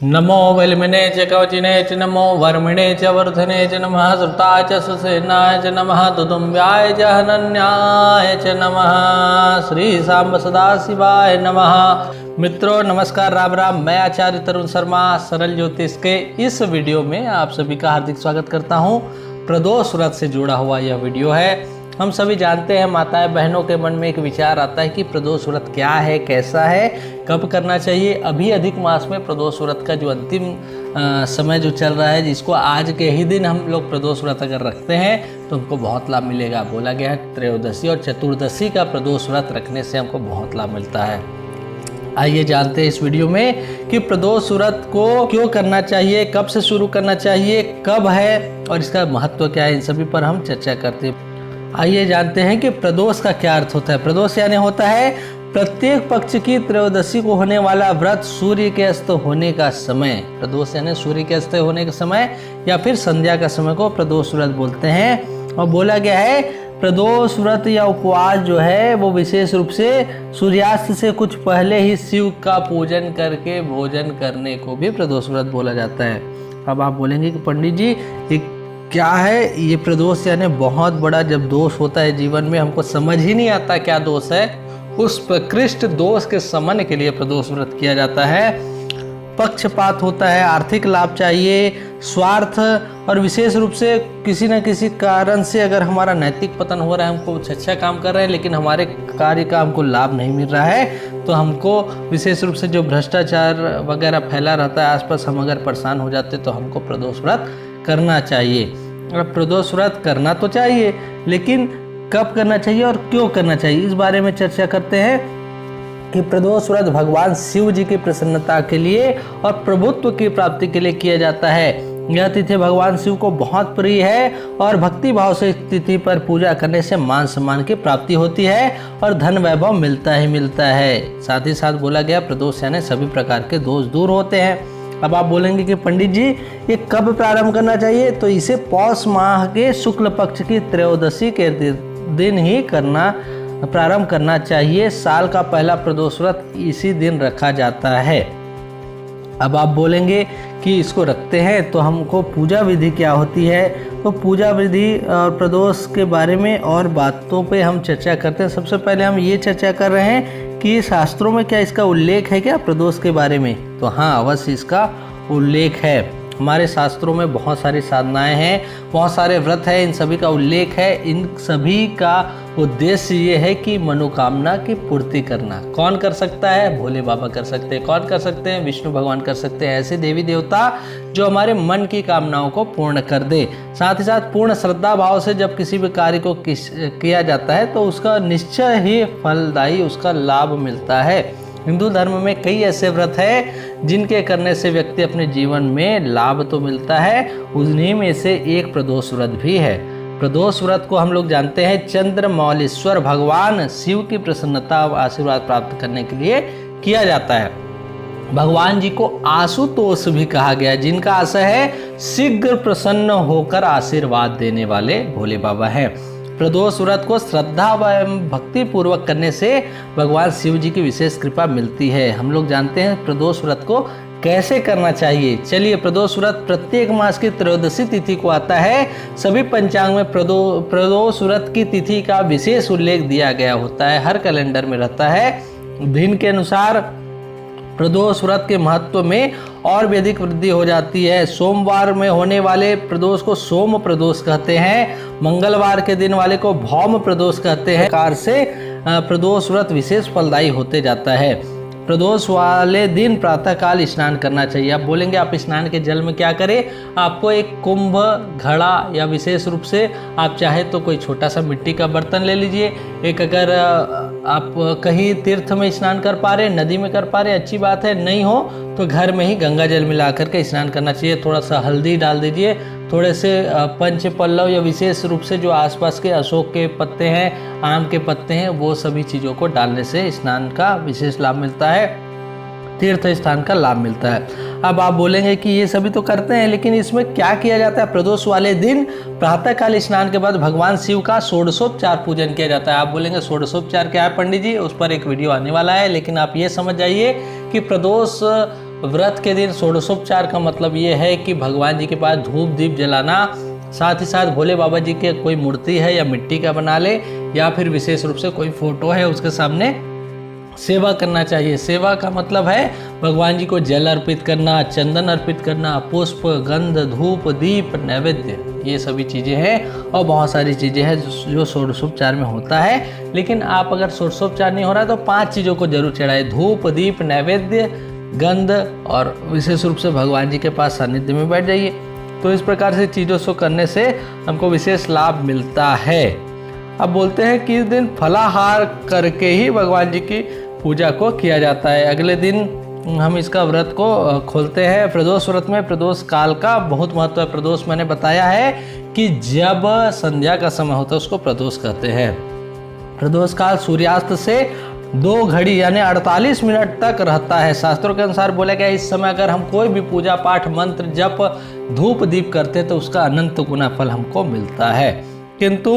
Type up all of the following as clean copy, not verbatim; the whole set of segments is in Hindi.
नमो वल्मिने च कवचिने च नमो वर्मिणे च वर्धने च नमः श्रुताय च सुसेनाय च नमः दुदुम्ब्याय च हनन्याय च नमः श्री सांब सदाशिवाय नमः। मित्रों नमस्कार, राम राम। मैं आचार्य तरुण शर्मा सरल ज्योतिष के इस वीडियो में आप सभी का हार्दिक स्वागत करता हूं। प्रदोष व्रत से जुड़ा हुआ यह वीडियो है। हम सभी जानते हैं, माताएं बहनों के मन में एक विचार आता है कि प्रदोष व्रत क्या है, कैसा है, कब करना चाहिए। अभी अधिक मास में प्रदोष व्रत का जो अंतिम समय जो चल रहा है, जिसको आज के ही दिन हम लोग प्रदोष व्रत अगर रखते हैं तो हमको बहुत लाभ मिलेगा। बोला गया है त्रयोदशी और चतुर्दशी का प्रदोष व्रत रखने से हमको बहुत लाभ मिलता है। आइए जानते हैं इस वीडियो में कि प्रदोष व्रत को क्यों करना चाहिए, कब से शुरू करना चाहिए, कब है और इसका महत्व क्या है, इन सभी पर हम चर्चा करते हैं। आइए जानते हैं कि प्रदोष का क्या अर्थ होता है। प्रदोष यानी होता है प्रत्येक पक्ष की त्रयोदशी को होने वाला व्रत सूर्य के अस्त होने का समय। प्रदोष यानी सूर्य के अस्त होने का समय या फिर संध्या का समय को प्रदोष व्रत बोलते हैं। और बोला गया है प्रदोष व्रत या उपवास जो है वो विशेष रूप से सूर्यास्त से कुछ पहले ही शिव का पूजन करके भोजन करने को भी प्रदोष व्रत बोला जाता है। अब आप बोलेंगे कि पंडित जी क्या है ये प्रदोष, यानी बहुत बड़ा जब दोष होता है जीवन में, हमको समझ ही नहीं आता क्या दोष है। उस प्रकृष्ट दोष के शमन के लिए प्रदोष व्रत किया जाता है। पक्षपात होता है, आर्थिक लाभ चाहिए, स्वार्थ और विशेष रूप से किसी न किसी कारण से अगर हमारा नैतिक पतन हो रहा है, हमको अच्छा काम कर रहे हैं लेकिन हमारे कार्य का हमको लाभ नहीं मिल रहा है, तो हमको विशेष रूप से जो भ्रष्टाचार वगैरह फैला रहता है आसपास, हम अगर परेशान हो जाते तो हमको प्रदोष व्रत करना चाहिए। अब प्रदोष व्रत करना तो चाहिए, लेकिन कब करना चाहिए और क्यों करना चाहिए, इस बारे में चर्चा करते हैं कि प्रदोष व्रत भगवान शिव जी की प्रसन्नता के लिए और प्रभुत्व की प्राप्ति के लिए किया जाता है। यह तिथि भगवान शिव को बहुत प्रिय है और भक्ति भाव से इस तिथि पर पूजा करने से मान सम्मान की प्राप्ति होती है और धन वैभव मिलता ही मिलता है। साथ ही साथ बोला गया प्रदोष यानी सभी प्रकार के दोष दूर होते हैं। अब आप बोलेंगे कि पंडित जी ये कब प्रारंभ करना चाहिए, तो इसे पौष माह के शुक्ल पक्ष की त्रयोदशी के दिन ही प्रारंभ करना चाहिए। साल का पहला प्रदोष व्रत इसी दिन रखा जाता है। अब आप बोलेंगे कि इसको रखते हैं तो हमको पूजा विधि क्या होती है, तो पूजा विधि और प्रदोष के बारे में और बातों पे हम चर्चा करते हैं। सबसे पहले हम ये चर्चा कर रहे हैं कि शास्त्रों में क्या इसका उल्लेख है क्या प्रदोष के बारे में, तो हाँ अवश्य इसका उल्लेख है। हमारे शास्त्रों में बहुत सारी साधनाएं हैं, बहुत सारे व्रत हैं, इन सभी का उल्लेख है। इन सभी का उद्देश्य ये है कि मनोकामना की पूर्ति करना। कौन कर सकता है? भोले बाबा कर सकते हैं। कौन कर सकते हैं? विष्णु भगवान कर सकते हैं। ऐसे देवी देवता जो हमारे मन की कामनाओं को पूर्ण कर दे। साथ ही साथ पूर्ण श्रद्धा भाव से जब किसी भी कार्य को किया जाता है तो उसका निश्चय ही फलदायी उसका लाभ मिलता है। हिंदू धर्म में कई ऐसे व्रत हैं जिनके करने से व्यक्ति अपने जीवन में लाभ तो मिलता है, उन्हीं में से एक प्रदोष व्रत भी है। प्रदोष व्रत को हम लोग जानते हैं चंद्रमौलीश्वर भगवान शिव की प्रसन्नता और आशीर्वाद प्राप्त करने के लिए किया जाता है। भगवान जी को आशुतोष भी कहा गया, जिनका आशय है शीघ्र प्रसन्न होकर आशीर्वाद देने वाले भोले बाबा हैं। प्रदोष व्रत को श्रद्धा व भक्ति पूर्वक करने से भगवान शिव जी की विशेष कृपा मिलती है। हम लोग जानते हैं प्रदोष व्रत को कैसे करना चाहिए। चलिए, प्रदोष व्रत प्रत्येक मास की त्रयोदशी तिथि को आता है। सभी पंचांग में प्रदोष व्रत की तिथि का विशेष उल्लेख दिया गया होता है, हर कैलेंडर में रहता है। दिन के अनुसार प्रदोष व्रत के महत्व में और भी अधिक वृद्धि हो जाती है। सोमवार में होने वाले प्रदोष को सोम प्रदोष कहते हैं, मंगलवार के दिन वाले को भौम प्रदोष कहते हैं। प्रकार से प्रदोष व्रत विशेष फलदायी होते जाता है। प्रदोष वाले दिन प्रातःकाल स्नान करना चाहिए। आप बोलेंगे आप स्नान के जल में क्या करें, आपको एक कुंभ, घड़ा या विशेष रूप से आप चाहे तो कोई छोटा सा मिट्टी का बर्तन ले लीजिए। एक अगर आप कहीं तीर्थ में स्नान कर पा रहे, नदी में कर पा रहे, अच्छी बात है, नहीं हो तो घर में ही गंगा जल मिला करके स्नान करना चाहिए। थोड़ा सा हल्दी डाल दीजिए, थोड़े से पंच पल्लव या विशेष रूप से जो आसपास के अशोक के पत्ते हैं, आम के पत्ते हैं, वो सभी चीज़ों को डालने से स्नान का विशेष लाभ मिलता है, तीर्थ स्थान का लाभ मिलता है। अब आप बोलेंगे कि ये सभी तो करते हैं, लेकिन इसमें क्या किया जाता है? प्रदोष वाले दिन प्रातःकाल स्नान के बाद भगवान शिव का षोडशोपचार पूजन किया जाता है। आप बोलेंगे षोडशोपचार क्या है पंडित जी? उस पर एक वीडियो आने वाला है, लेकिन आप ये समझ जाइए कि प्रदोष व्रत के दिन षोडशोपचार का मतलब ये है कि भगवान जी के पास धूप दीप जलाना, साथ ही साथ भोले बाबा जी की कोई मूर्ति है या मिट्टी का बना ले या फिर विशेष रूप से कोई फोटो है उसके सामने सेवा करना चाहिए। सेवा का मतलब है भगवान जी को जल अर्पित करना, चंदन अर्पित करना, पुष्प, गंध, धूप, दीप, नैवेद्य, ये सभी चीज़ें हैं और बहुत सारी चीज़ें हैं जो षोडशोपचार में होता है। लेकिन आप अगर षोडशोपचार नहीं हो रहा है तो 5 चीज़ों को जरूर चढ़ाए, धूप, दीप, नैवेद्य, गंध और विशेष रूप से भगवान जी के पास सानिध्य में बैठ जाइए। तो इस प्रकार से चीज़ों को करने से हमको विशेष लाभ मिलता है। अब बोलते हैं कि इस दिन फलाहार करके ही भगवान जी की पूजा को किया जाता है। अगले दिन हम इसका व्रत को खोलते हैं। प्रदोष व्रत में प्रदोष काल का बहुत महत्व है। प्रदोष मैंने बताया है कि जब संध्या का समय होता है उसको प्रदोष कहते हैं। प्रदोष काल सूर्यास्त से 2 घड़ी यानी 48 मिनट तक रहता है। शास्त्रों के अनुसार बोला गया इस समय अगर हम कोई भी पूजा पाठ, मंत्र, जप, धूप दीप करते हैं तो उसका अनंत गुना फल हमको मिलता है। किंतु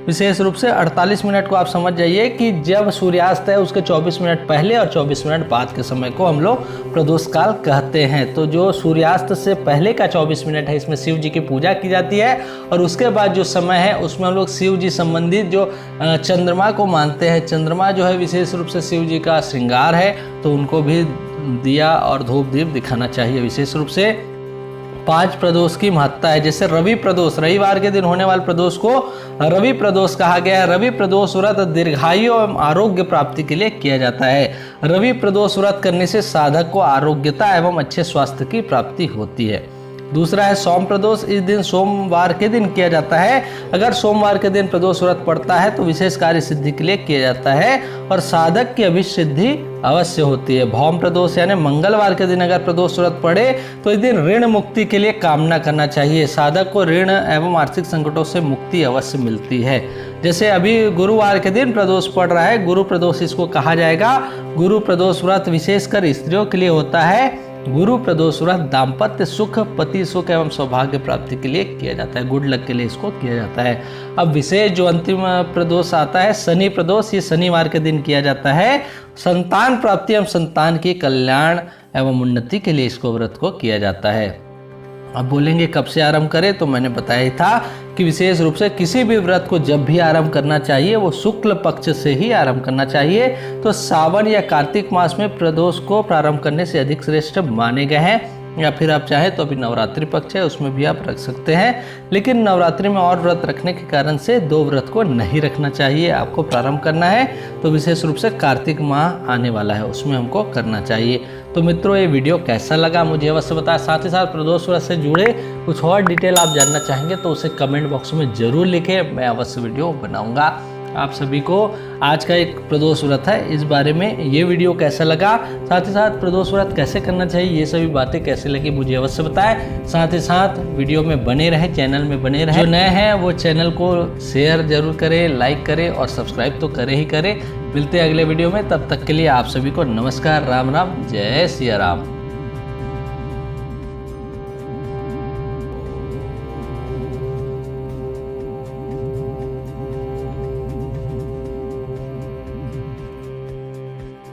विशेष रूप से 48 मिनट को आप समझ जाइए कि जब सूर्यास्त है उसके 24 मिनट पहले और 24 मिनट बाद के समय को हम लोग प्रदोष काल कहते हैं। तो जो सूर्यास्त से पहले का 24 मिनट है इसमें शिव जी की पूजा की जाती है और उसके बाद जो समय है उसमें हम लोग शिव जी संबंधित जो चंद्रमा को मानते हैं, चंद्रमा जो है विशेष रूप से शिव जी का श्रृंगार है, तो उनको भी दिया और धूप दीप दिखाना चाहिए। विशेष रूप से 5 प्रदोष की महत्ता है। जैसे रवि प्रदोष, रविवार के दिन होने वाले प्रदोष को रवि प्रदोष कहा गया है। रवि प्रदोष व्रत दीर्घायु एवं आरोग्य प्राप्ति के लिए किया जाता है। रवि प्रदोष व्रत करने से साधक को आरोग्यता एवं अच्छे स्वास्थ्य की प्राप्ति होती है। दूसरा है सोम प्रदोष। इस दिन सोमवार के दिन किया जाता है। अगर सोमवार के दिन प्रदोष व्रत पड़ता है तो विशेष कार्य सिद्धि के लिए किया जाता है और साधक की अभिसिद्धि अवश्य होती है। भौम प्रदोष यानी मंगलवार के दिन अगर प्रदोष व्रत पड़े तो इस दिन ऋण मुक्ति के लिए कामना करना चाहिए। साधक को ऋण एवं आर्थिक संकटों से मुक्ति अवश्य मिलती है। जैसे अभी गुरुवार के दिन प्रदोष पड़ रहा है, गुरु प्रदोष इसको कहा जाएगा। गुरु प्रदोष व्रत विशेषकर स्त्रियों के लिए होता है। गुरु प्रदोष व्रत दाम्पत्य सुख, पति सुख एवं सौभाग्य प्राप्ति के लिए किया जाता है। गुड लक के लिए इसको किया जाता है। अब विशेष जो अंतिम प्रदोष आता है शनि प्रदोष, ये शनिवार के दिन किया जाता है। संतान प्राप्ति एवं संतान की कल्याण एवं उन्नति के लिए इसको व्रत को किया जाता है। अब बोलेंगे कब से आरंभ करें, तो मैंने बताया ही था कि विशेष रूप से किसी भी व्रत को जब भी आरंभ करना चाहिए वो शुक्ल पक्ष से ही आरंभ करना चाहिए। तो सावन या कार्तिक मास में प्रदोष को प्रारंभ करने से अधिक श्रेष्ठ माने गए हैं। या फिर आप चाहें तो अभी नवरात्रि पक्ष है उसमें भी आप रख सकते हैं, लेकिन नवरात्रि में और व्रत रखने के कारण से 2 व्रत को नहीं रखना चाहिए। आपको प्रारंभ करना है तो विशेष रूप से कार्तिक माह आने वाला है उसमें हमको करना चाहिए। तो मित्रों ये वीडियो कैसा लगा मुझे अवश्य बताएं। साथ ही साथ प्रदोष व्रत से जुड़े कुछ और डिटेल आप जानना चाहेंगे तो उसे कमेंट बॉक्स में जरूर लिखें, मैं अवश्य वीडियो बनाऊंगा। आप सभी को आज का एक प्रदोष व्रत है इस बारे में ये वीडियो कैसा लगा, साथ ही साथ प्रदोष व्रत कैसे करना चाहिए, ये सभी बातें कैसे लगी मुझे अवश्य बताएं। साथ ही साथ वीडियो में बने रहे, चैनल में बने रहे। जो नए हैं वो चैनल को शेयर जरूर करें, लाइक करें और सब्सक्राइब तो करें ही करें। मिलते हैं अगले वीडियो में, तब तक के लिए आप सभी को नमस्कार, राम राम, जय सिया राम।